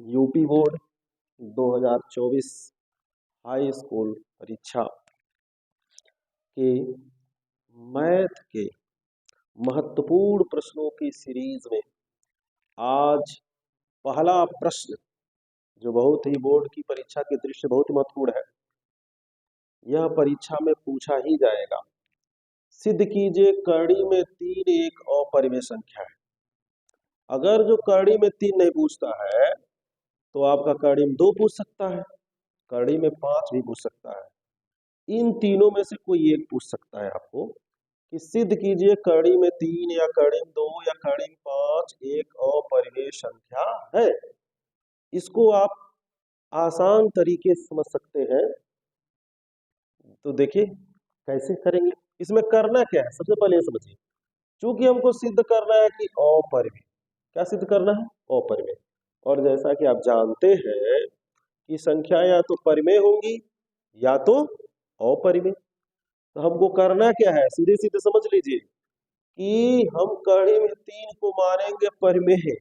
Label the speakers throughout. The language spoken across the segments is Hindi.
Speaker 1: यूपी बोर्ड 2024 हाई स्कूल परीक्षा के मैथ के महत्वपूर्ण प्रश्नों की सीरीज में आज पहला प्रश्न जो बहुत ही बोर्ड की परीक्षा के दृष्टि बहुत ही महत्वपूर्ण है, यह परीक्षा में पूछा ही जाएगा। सिद्ध कीजिए करड़ी में 3 एक अपरिमेय संख्या है। अगर जो करड़ी में 3 नहीं पूछता है तो आपका करड़ी में 2 पूछ सकता है, करड़ी में 5 भी पूछ सकता है। इन तीनों में से कोई एक पूछ सकता है आपको कि सिद्ध कीजिए करड़ी में 3 या करड़ी में 2 या करड़ी में 5 एक अपरिमेय संख्या है। इसको आप आसान तरीके से समझ सकते हैं। तो देखिए कैसे करेंगे। इसमें करना क्या है, सबसे पहले ये समझिए। चूंकि हमको सिद्ध करना है कि अपरिमेय, क्या सिद्ध करना है? अपरिमेय। और जैसा कि आप जानते हैं कि संख्या या तो परिमेय होंगी या तो अपरिमेय। तो हमको करना क्या है, सीधे सीधे समझ लीजिए कि हम कड़ी में 3 को मानेंगे परिमेय।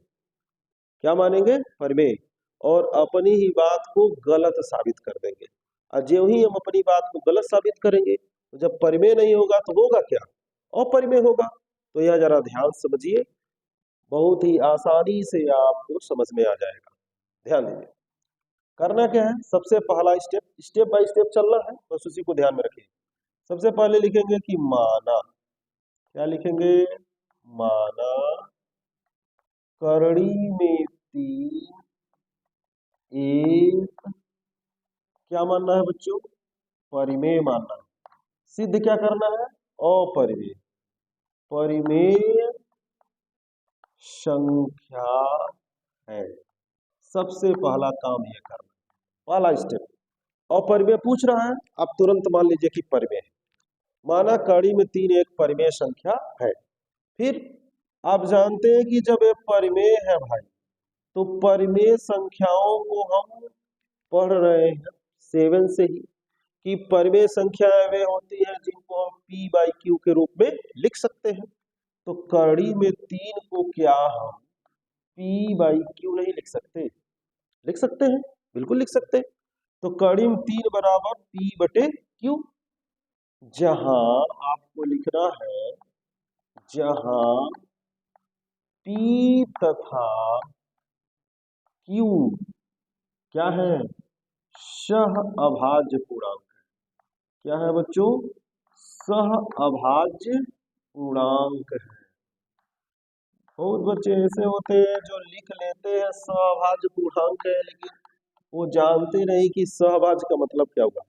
Speaker 1: क्या मानेंगे? परिमेय। और अपनी ही बात को गलत साबित कर देंगे। और जो ही हम अपनी बात को गलत साबित करेंगे तो जब परिमेय नहीं होगा तो होगा क्या? अपरिमेय होगा। तो यह जरा ध्यान से समझिए, बहुत ही आसानी से आपको समझ में आ जाएगा। ध्यान दीजिए करना क्या है। सबसे पहला स्टेप बाय स्टेप चलना है, बस उसी को ध्यान में रखिए। सबसे पहले लिखेंगे कि माना, क्या लिखेंगे? माना करड़ी में 3 एक, क्या मानना है बच्चों? परिमेय मानना है। सिद्ध क्या करना है? अपरिमेय। परिमेय संख्या है। सबसे पहला काम यह करना, पहला स्टेप। अपरिमेय पूछ रहा है, आप तुरंत मान लीजिए कि परिमेय है। माना कड़ी में 3 एक परिमेय संख्या है। फिर आप जानते हैं कि जब ये परिमेय है भाई, तो परिमेय संख्याओं को हम पढ़ रहे हैं 7 से ही कि परिमेय संख्याएं वे होती हैं जिनको हम p बाई क्यू के रूप में लिख सकते हैं। तो कड़ी में 3 को क्या हम p बाई क्यू नहीं लिख सकते? लिख सकते हैं, बिल्कुल लिख सकते हैं। तो कड़ी में 3 बराबर p बटे क्यू। जहां आपको लिखना है, जहां p तथा q क्या है? सह अभाज्य पूर्णांक है। क्या है बच्चों? सह अभाज्य पूर्णांक है। बहुत बच्चे ऐसे होते हैं जो लिख लेते हैं सहअभाज्य पूर्णांक है, लेकिन वो जानते नहीं कि सहअभाज्य का मतलब क्या होगा।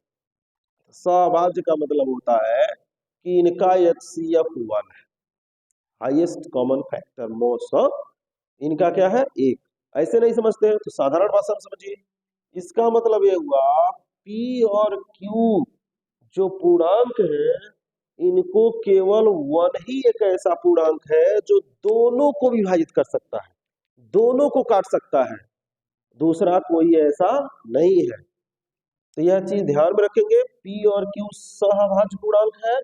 Speaker 1: सहअभाज्य का मतलब होता है कि इनका HCF 1 है, highest common factor most of, इनका क्या है? 1। ऐसे नहीं समझते हैं तो साधारण भाषा में समझिए। इसका मतलब ये हुआ P और Q जो पूर्णांक है, इनको केवल 1 ही एक ऐसा पूर्णांक है जो दोनों को विभाजित कर सकता है, दोनों को काट सकता है। दूसरा कोई ऐसा नहीं है। तो यह चीज ध्यान में रखेंगे। P और Q सहअभाज्य पूर्णांक है।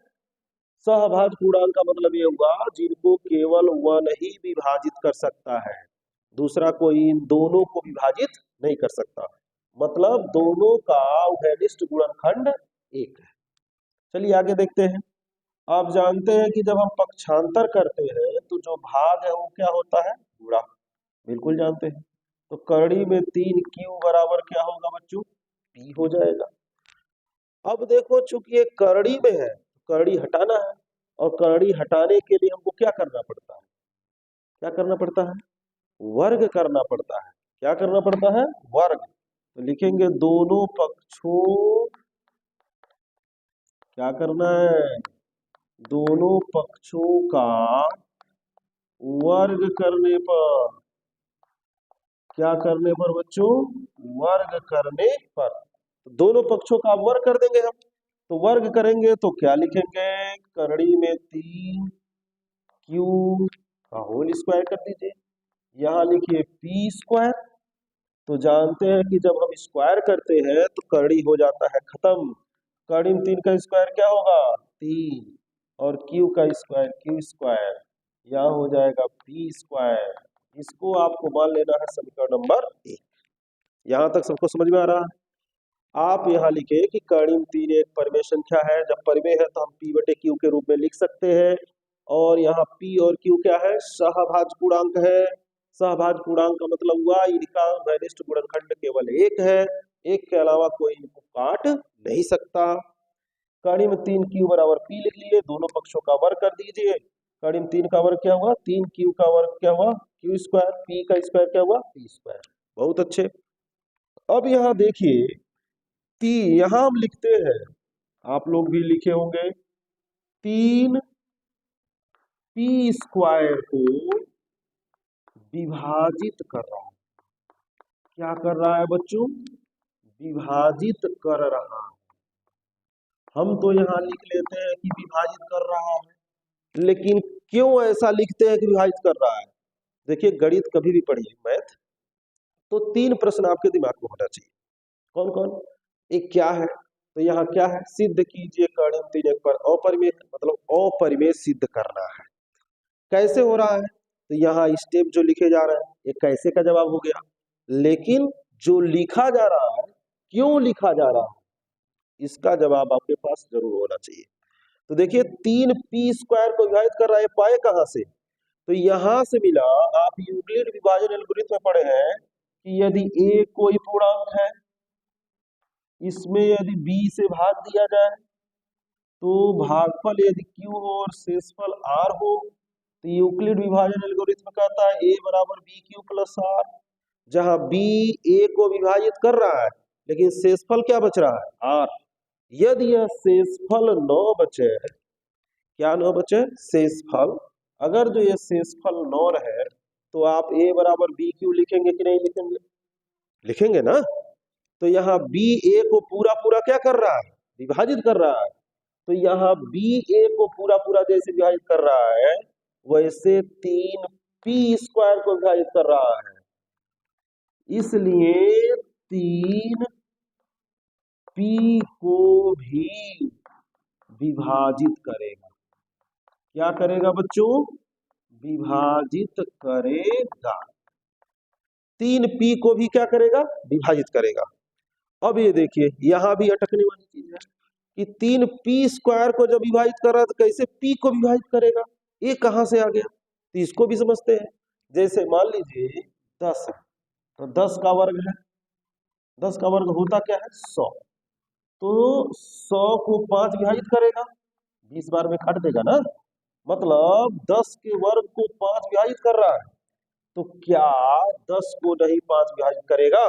Speaker 1: सहअभाज्य पूर्णांक का मतलब ये हुआ जिनको केवल 1 ही विभाजित कर सकता है, दूसरा कोई इन दोनों को विभाजित नहीं कर सकता। मतलब दोनों का उभयनिष्ठ गुणनखंड 1 है। चलिए आगे देखते हैं। आप जानते हैं कि जब हम पक्षांतर करते हैं तो जो भाग है वो क्या होता है? गुणा। बिल्कुल जानते हैं। तो करड़ी में 3 क्यू बराबर क्या होगा बच्चों? p हो जाएगा। अब देखो चूंकि ये करड़ी में है, करड़ी हटाना है, और करड़ी हटाने के लिए हमको क्या करना पड़ता है? क्या करना पड़ता है? वर्ग करना पड़ता है। क्या करना पड़ता है? वर्ग। तो लिखेंगे दोनों पक्षों, क्या करना है? दोनों पक्षों का वर्ग करने पर, क्या करने पर बच्चों? वर्ग करने पर। तो दोनों पक्षों का वर्ग कर देंगे हम। तो वर्ग करेंगे तो क्या लिखेंगे? करड़ी में 3 क्यू का होल स्क्वायर कर दीजिए। यहाँ लिखिए p स्क्वायर। तो जानते हैं कि जब हम स्क्वायर करते हैं तो करड़ी हो जाता है खत्म। करड़ी में 3 का स्क्वायर क्या होगा? 3, और q का स्क्वायर q स्क्वायर, यहाँ हो जाएगा p स्क्वायर। इसको आपको मान लेना है समीकरण नंबर 1। यहां तक सबको समझ में आ रहा है? आप यहाँ लिखे कि कड़ी में 3 एक परिमेय संख्या है। जब परिमेय है तो हम p बटे q के रूप में लिख सकते हैं। और यहाँ p और q क्या है? सहभाज्य पूर्णांक है। सहभाज्य पूर्णांक का मतलब हुआ इनका वैनिष्ठ गुणनखंड केवल एक है, एक के अलावा कोई इनको काट नहीं सकता। कड़ी में 3q बराबर p लिख लिए, दोनों पक्षों का वर्ग कर दीजिए। कड़ी में 3 का वर्ग क्या हुआ? 3q का वर्ग क्या हुआ? q square. p का स्क्वायर क्या हुआ? p square. बहुत अच्छे। अब यहाँ देखिए यहां हम लिखते हैं, आप लोग भी लिखे होंगे, 3 p स्क्वायर को विभाजित कर रहा है। क्या कर रहा है बच्चों? विभाजित कर रहा है। हम तो यहां लिख लेते हैं कि विभाजित कर रहा है, लेकिन क्यों ऐसा लिखते हैं कि विभाजित कर रहा है? देखिए गणित कभी भी पढ़िए, मैथ, तो 3 प्रश्न आपके दिमाग में होना चाहिए। कौन कौन? एक क्या है, तो यहाँ क्या है? सिद्ध कीजिए कड़ी में 3 एक पर अपरिमेय, मतलब अपरिमेय सिद्ध करना है। कैसे हो रहा है? तो यहाँ स्टेप जो लिखे जा रहे हैं, ये कैसे का जवाब हो गया, लेकिन जो लिखा जा रहा है, क्यों लिखा जा रहा है, इसका जवाब आपके पास जरूर होना चाहिए। तो देखिए 3p स्क्वायर को विभाजित कर रहा है, पाए कहां से? तो यहां से मिला। आप यूक्लिड विभाजन एल्गोरिथम में पढ़े हैं कि यदि a कोई पूर्णांक है, इसमें यदि b से भाग दिया जाए तो भागफल यदि q हो और शेषफल r हो, तो यूक्लिड विभाजन एल्गोरिथम कहता है a बराबर bq प्लस r, जहां b a को विभाजित कर रहा है लेकिन शेषफल क्या बच रहा है? r। यदि यह शेषफल न बचे, क्या न बचे? शेषफल। अगर जो ये शेषफल न रहे तो आप a बराबर bq लिखेंगे कि नहीं लिखेंगे? लिखेंगे ना। तो यहाँ b a को पूरा पूरा क्या कर रहा है? विभाजित कर रहा है। तो यहाँ b a को पूरा पूरा जैसे विभाजित कर रहा है, वैसे 3p स्क्वायर को विभाजित कर रहा है। इसलिए 3p को भी विभाजित करेगा। क्या करेगा बच्चों? विभाजित करेगा। 3p को भी क्या करेगा? विभाजित करेगा। अब ये देखिए यहां भी अटकने वाली चीज है कि 3p स्क्वायर को जब विभाजित कर रहा है तो कैसे p को विभाजित करेगा? ये कहां से आ गया? तो इसको भी समझते हैं। जैसे मान लीजिए 10 है, तो 10 का वर्ग है, 10 का वर्ग होता क्या है? 100। तो 100 को 5 विभाजित करेगा, 20 बार में काट देगा ना, मतलब 10 के वर्ग को 5 विभाजित कर रहा है। तो क्या 10 को नहीं 5 विभाजित करेगा?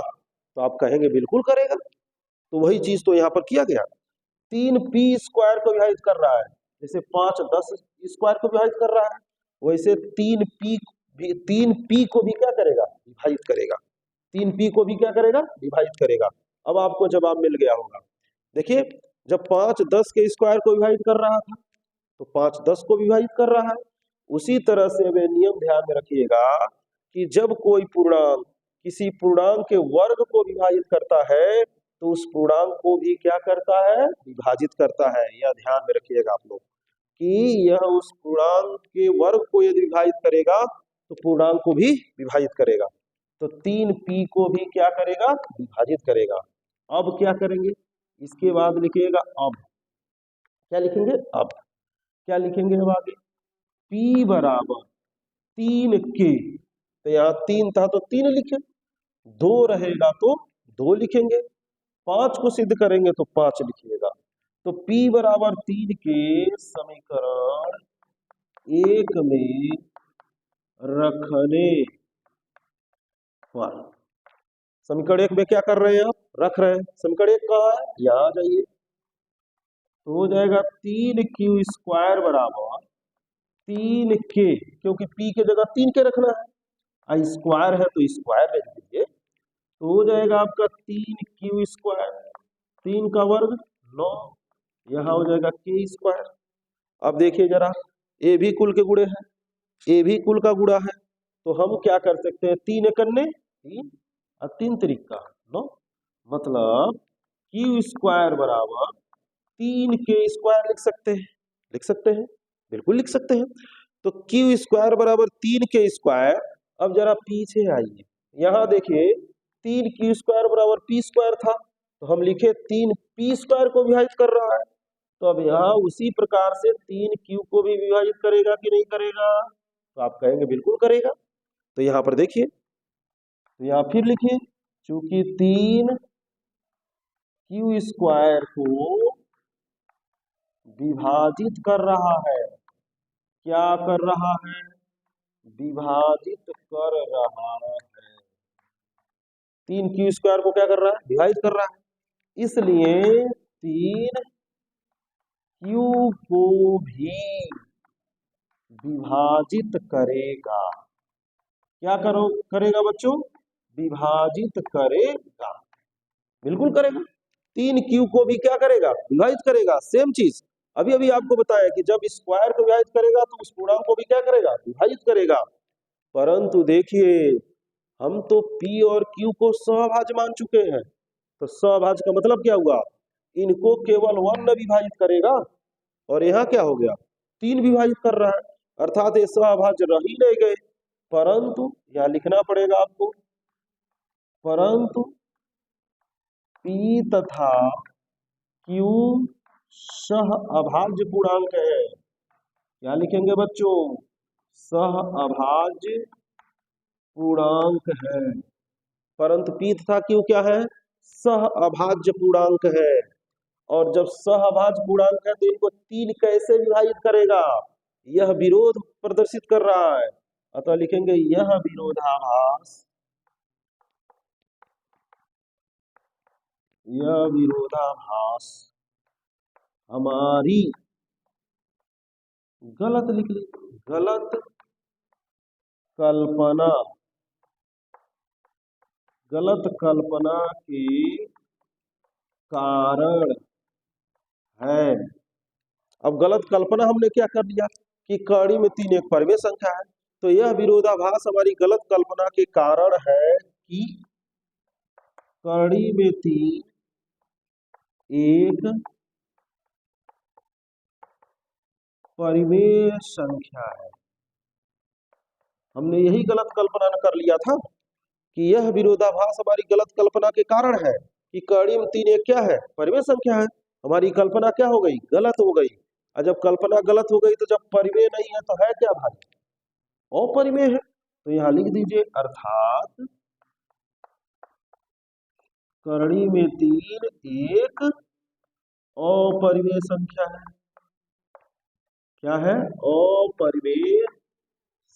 Speaker 1: तो आप कहेंगे बिल्कुल करेगा। तो वही चीज तो यहाँ पर किया गया, 3p स्क्वायर को विभाजित कर रहा है, जैसे 5 10 स्क्वायर को विभाजित कर रहा है, वैसे 3p को भी क्या करेगा? विभाजित करेगा। 3p को भी क्या करेगा? विभाजित करेगा। अब आपको जवाब मिल गया होगा। देखिए जब 5 10 के स्क्वायर को विभाजित कर रहा था तो 5 10 को विभाजित कर रहा है। उसी तरह से वे नियम ध्यान में रखिएगा कि जब कोई पूर्णांक किसी पूर्णांक के वर्ग को विभाजित करता है तो उस पूर्णांक को भी क्या करता है? विभाजित करता है। यह ध्यान में रखिएगा आप लोग कि यह उस पूर्णांक के वर्ग को यदि विभाजित करेगा तो पूर्णांक को भी विभाजित करेगा। तो 3p को भी क्या करेगा? विभाजित करेगा। अब क्या करेंगे? इसके बाद लिखिएगा अब। क्या लिखेंगे? अब क्या लिखेंगे? अब आगे p बराबर 3k, तो यहाँ 3 था तो 3 लिखे, 2 रहेगा तो 2 लिखेंगे, 5 को सिद्ध करेंगे तो 5 लिखिएगा। तो p बराबर 3 के समीकरण 1 में रखने पर, समीकरण 1 में क्या कर रहे हैं आप? रख रहे हैं। समीकरण 1 कहाँ है? यहाँ आ जाइए, तो हो जाएगा 3q स्क्वायर बराबर 3k, क्योंकि p के जगह 3k रखना है, स्क्वायर है तो स्क्वायर ले लीजिए, तो हो जाएगा आपका 3q स्क्वायर, 3 का वर्ग 9, यहाँ हो जाएगा k स्क्वायर। अब देखिए जरा, ए भी कुल के गुणे हैं, ए भी कुल का गुणा है, तो हम क्या कर सकते हैं? 3 एकन्ने 3 और 3 त्रिका 9, मतलब q स्क्वायर बराबर 3k स्क्वायर लिख सकते हैं। लिख सकते हैं, बिल्कुल लिख सकते हैं। तो q स्क्वायर बराबर 3k स्क्वायर। अब जरा पीछे आइए, यहाँ देखिए 3 क्यू स्क्वायर बराबर पी स्क्वायर था, तो हम लिखे 3 पी स्क्वायर को विभाजित कर रहा है। तो अब यहाँ उसी प्रकार से 3 क्यू को भी विभाजित करेगा कि नहीं करेगा? तो आप कहेंगे बिल्कुल करेगा। तो यहाँ पर देखिए, तो यहाँ फिर लिखिए, चूंकि 3 क्यू स्क्वायर को विभाजित कर रहा है, क्या कर रहा है? विभाजित कर रहा है। 3 क्यू स्क्वायर को क्या कर रहा है? विभाजित कर रहा है। इसलिए 3 क्यू को भी विभाजित करेगा। क्या करेगा बच्चों? विभाजित करेगा, बिल्कुल करेगा। 3 क्यू को भी क्या करेगा? विभाजित करेगा। सेम चीज अभी अभी आपको बताया कि जब स्क्वायर को विभाजित करेगा तो उस पूर्णांक को भी क्या करेगा? विभाजित करेगा। परंतु देखिए, हम तो P और Q को सहभाज्य मान चुके हैं, तो सहभाज्य का मतलब क्या हुआ? इनको केवल 1 में विभाजित करेगा, और यहाँ क्या हो गया? 3 विभाजित कर रहा है, अर्थात ये सहभाज्य रह ही नहीं गए। परंतु यहाँ लिखना पड़ेगा आपको, परंतु P तथा Q सह अभाज्य पूर्णांक है। क्या लिखेंगे बच्चों? सह अभाज्य पूर्णांक है। परंतु P तथा Q क्या है? सह अभाज्य पूर्णांक है। और जब सह अभाज्य पूर्णांक है तो इनको 3 कैसे विभाजित करेगा? यह विरोध प्रदर्शित कर रहा है, अतः लिखेंगे यह विरोधाभास, यह विरोधाभास हमारी गलत लिख ली, गलत कल्पना, गलत कल्पना के कारण है। अब गलत कल्पना हमने क्या कर लिया कि कड़ी में 3 एक परिमेय संख्या है, तो यह विरोधाभास हमारी गलत कल्पना के कारण है कि कड़ी में 3 एक परिमेय संख्या है। हमने यही गलत कल्पना न कर लिया था कि यह विरोधाभास हमारी गलत कल्पना के कारण है कि कड़ी में 3 एक क्या है? परिमेय संख्या है। हमारी कल्पना क्या हो गई? गलत हो गई। और जब कल्पना गलत हो गई तो जब परिमेय नहीं है तो है क्या भाई? अपरिमेय है। तो यहाँ लिख दीजिए, अर्थात कड़ी में 3 एक अपरिमेय संख्या है। क्या है? अपरिमेय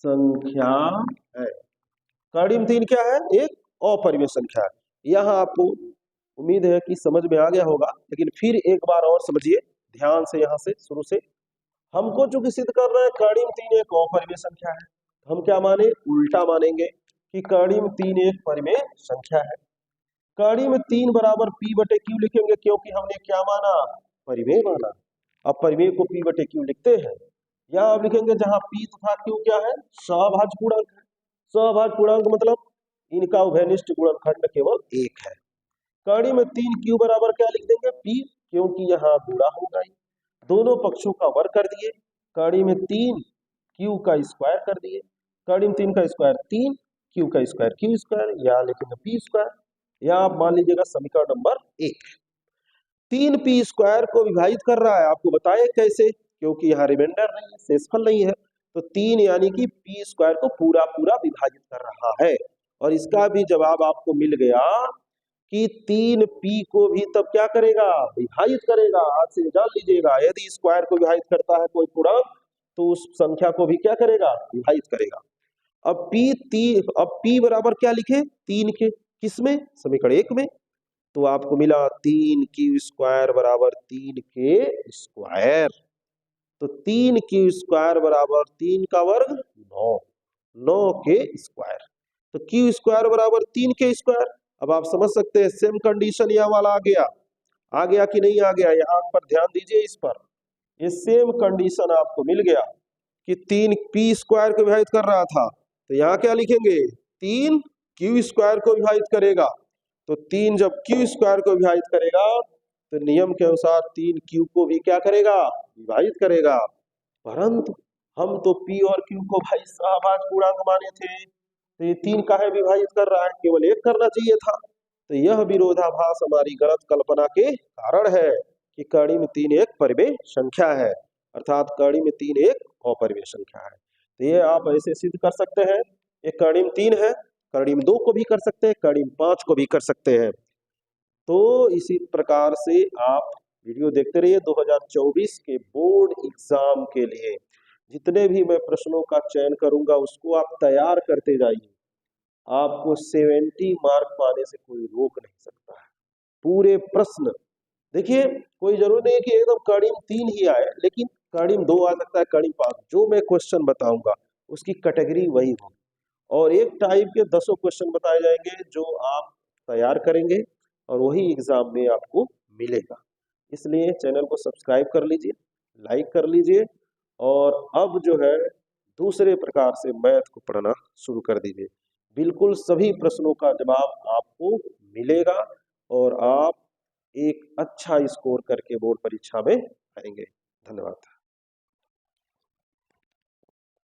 Speaker 1: संख्या है। कड़ी में 3 क्या है? एक अपरिमेय संख्या है। यहाँ आपको उम्मीद है कि समझ में आ गया होगा, लेकिन फिर एक बार और समझिए ध्यान से। यहाँ से शुरू से हमको चूंकि सिद्ध कर रहे हैं कड़ी में 3 एक अपरिमेय संख्या है, हम क्या माने? उल्टा मानेंगे कि कड़ी में 3 एक परिमेय संख्या है। कड़ी में 3 बराबर P बटे Q लिखेंगे, क्योंकि हमने क्या माना? परिमेय माना। अब परिमेय को P बटे Q लिखते हैं। यहाँ आप लिखेंगे जहां P तथा Q क्या है? सहभाज्य पूर्णांक है। सहभाज्य पूर्णांक मतलब इनका उभयनिष्ठ गुणनखंड केवल 1 है। कड़ी में 3 Q बराबर क्या लिख देंगे? P, क्योंकि यहाँ गुणा होगा ही। दोनों पक्षों का वर्ग कर दिए, कड़ी में 3 Q का स्क्वायर कर दिए। कड़ी में 3 का स्क्वायर 3, Q का स्क्वायर Q स्क्वायर, यहाँ लिखेंगे P स्क्वायर। यहाँ आप मान लीजिएगा समीकरण नंबर 1। 3 P स्क्वायर को विभाजित कर रहा है, आपको बताए कैसे? क्योंकि यहाँ रिमाइंडर नहीं है, शेषफल नहीं है, तो 3 यानी कि P स्क्वायर को पूरा पूरा विभाजित कर रहा है। और इसका भी जवाब आपको मिल गया कि 3 P को भी तब क्या करेगा? विभाजित करेगा। आज से जान लीजिएगा, यदि स्क्वायर को विभाजित करता है कोई पूर्णांक तो उस संख्या को भी क्या करेगा? विभाजित करेगा। अब P बराबर क्या लिखे? 3 के, किसमें? समीकरण 1 में। तो आपको मिला 3 Q स्क्वायर बराबर 3 के स्क्वायर। तो 3 Q स्क्वायर बराबर 3 का वर्ग 9, 9 के स्क्वायर। तो Q स्क्वायर बराबर 3 के स्क्वायर। अब आप समझ सकते हैं सेम कंडीशन यह वाला आ गया कि नहीं आ गया? यहाँ पर ध्यान दीजिए इस पर। ये सेम कंडीशन आपको मिल गया कि 3 P स्क्वायर को विभाजित कर रहा था, तो यहाँ क्या लिखेंगे? 3 Q स्क्वायर को विभाजित करेगा। तो 3 जब Q स्क्वायर को विभाजित करेगा तो नियम के अनुसार 3 Q को भी क्या करेगा? विभाजित करेगा। परंतु हम तो P और Q को भाई सहभाज्य पूर्णांक माने थे, तो ये 3 काहे विभाजित कर रहा है, केवल 1 करना चाहिए था। तो यह विरोधाभास हमारी गलत कल्पना के कारण है कि कड़ी में 3 एक परिमेय संख्या है, अर्थात कड़ी में 3 एक अपरिमेय संख्या है। तो ये आप ऐसे सिद्ध कर सकते हैं, ये कड़ी में 3 है, कड़ी में 2 को भी कर सकते हैं, कड़ी में 5 को भी कर सकते हैं। तो इसी प्रकार से आप वीडियो देखते रहिए। 2024 के बोर्ड एग्जाम के लिए जितने भी मैं प्रश्नों का चयन करूंगा उसको आप तैयार करते जाइए, आपको 70 मार्क पाने से कोई रोक नहीं सकता है। पूरे प्रश्न देखिए, कोई जरूरी नहीं है कि एकदम कड़ी में 3 ही आए, लेकिन कड़ी में 2 आ सकता है, कड़ी में 5। जो मैं क्वेश्चन बताऊंगा उसकी कैटेगरी वही होगी, और एक टाइप के 10 क्वेश्चन बताए जाएंगे जो आप तैयार करेंगे और वही एग्जाम में आपको मिलेगा। इसलिए चैनल को सब्सक्राइब कर लीजिए, लाइक कर लीजिए, और अब जो है दूसरे प्रकार से मैथ को पढ़ना शुरू कर दीजिए। बिल्कुल सभी प्रश्नों का जवाब आपको मिलेगा और आप एक अच्छा स्कोर करके बोर्ड परीक्षा में आएंगे। धन्यवाद।